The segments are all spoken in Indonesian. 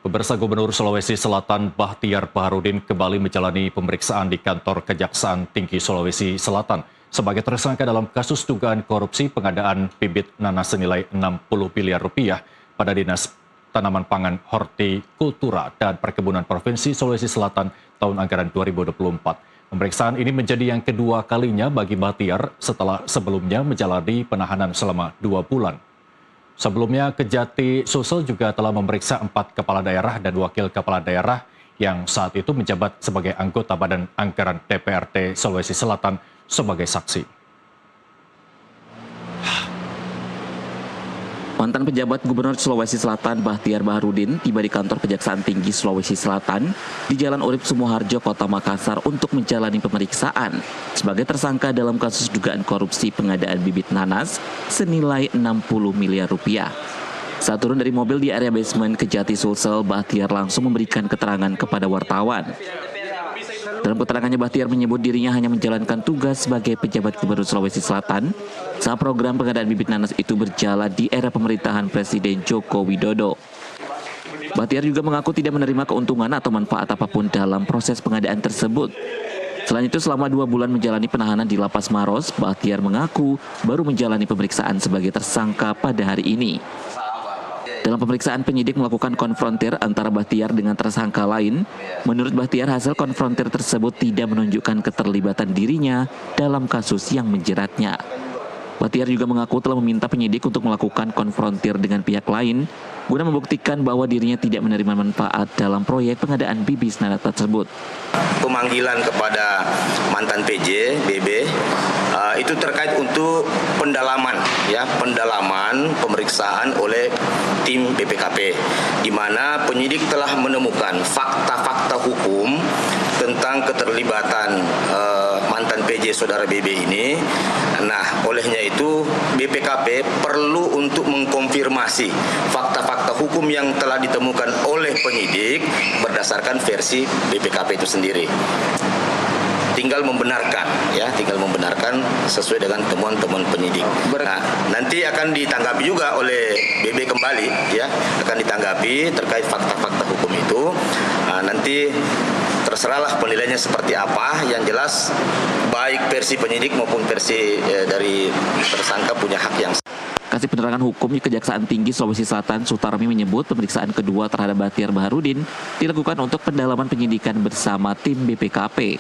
Pemirsa, Gubernur Sulawesi Selatan Bahtiar Baharudin kembali menjalani pemeriksaan di kantor Kejaksaan Tinggi Sulawesi Selatan sebagai tersangka dalam kasus dugaan korupsi pengadaan bibit nanas senilai 60 miliar rupiah pada Dinas Tanaman Pangan, Hortikultura dan Perkebunan Provinsi Sulawesi Selatan tahun anggaran 2024. Pemeriksaan ini menjadi yang kedua kalinya bagi Bahtiar setelah sebelumnya menjalani penahanan selama 2 bulan. Sebelumnya, Kejati Sulsel juga telah memeriksa 4 kepala daerah dan wakil kepala daerah yang saat itu menjabat sebagai anggota Badan Anggaran DPRD Sulawesi Selatan sebagai saksi. Mantan pejabat Gubernur Sulawesi Selatan Bahtiar Baharudin tiba di kantor Kejaksaan Tinggi Sulawesi Selatan di Jalan Urip Sumoharjo, Kota Makassar untuk menjalani pemeriksaan sebagai tersangka dalam kasus dugaan korupsi pengadaan bibit nanas senilai 60 miliar rupiah. Saat turun dari mobil di area basement Kejati Sulsel, Bahtiar langsung memberikan keterangan kepada wartawan. Dalam keterangannya, Bahtiar menyebut dirinya hanya menjalankan tugas sebagai pejabat Gubernur Sulawesi Selatan saat program pengadaan bibit nanas itu berjalan di era pemerintahan Presiden Joko Widodo. Bahtiar juga mengaku tidak menerima keuntungan atau manfaat apapun dalam proses pengadaan tersebut. Selain itu, selama 2 bulan menjalani penahanan di Lapas Maros, Bahtiar mengaku baru menjalani pemeriksaan sebagai tersangka pada hari ini. Dalam pemeriksaan, penyidik melakukan konfrontir antara Bahtiar dengan tersangka lain. Menurut Bahtiar, hasil konfrontir tersebut tidak menunjukkan keterlibatan dirinya dalam kasus yang menjeratnya. Bahtiar juga mengaku telah meminta penyidik untuk melakukan konfrontir dengan pihak lain guna membuktikan bahwa dirinya tidak menerima manfaat dalam proyek pengadaan bibit nanas tersebut. Pemanggilan kepada mantan PJ, BB, itu terkait untuk pendalaman pemeriksaan oleh tim BPKP, di mana penyidik telah menemukan fakta-fakta hukum tentang keterlibatan mantan PJ saudara BB ini. Nah, olehnya itu BPKP perlu untuk mengkonfirmasi fakta-fakta hukum yang telah ditemukan oleh penyidik berdasarkan versi BPKP itu sendiri. Tinggal membenarkan sesuai dengan temuan-temuan penyidik. Nah, nanti akan ditanggapi juga oleh BB kembali, akan ditanggapi terkait fakta-fakta hukum itu. Nah, nanti terserahlah penilaiannya seperti apa. Yang jelas baik versi penyidik maupun versi dari tersangka punya hak yang sama. Kasih Penerangan Hukum di Kejaksaan Tinggi Sulawesi Selatan, Sutarmi, menyebut pemeriksaan kedua terhadap Bahtiar Baharudin dilakukan untuk pendalaman penyidikan bersama tim BPKP.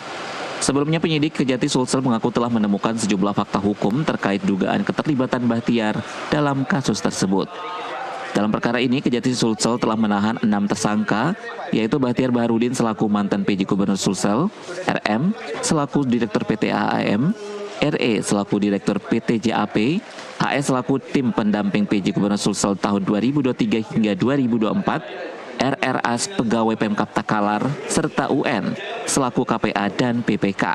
Sebelumnya, penyidik Kejati Sulsel mengaku telah menemukan sejumlah fakta hukum terkait dugaan keterlibatan Bahtiar dalam kasus tersebut. Dalam perkara ini, Kejati Sulsel telah menahan 6 tersangka, yaitu Bahtiar Baharudin selaku mantan PJ Gubernur Sulsel, RM selaku Direktur PT AAM, RE selaku Direktur PT JAP, HS selaku tim pendamping PJ Gubernur Sulsel tahun 2023 hingga 2024, RRAS pegawai Pemkab Takalar, serta UN selaku KPA dan PPK.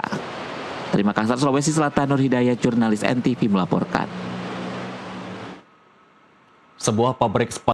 Dari Makassar, Sulawesi Selatan, Nur Hidayat, jurnalis NTV melaporkan. Sebuah pabrik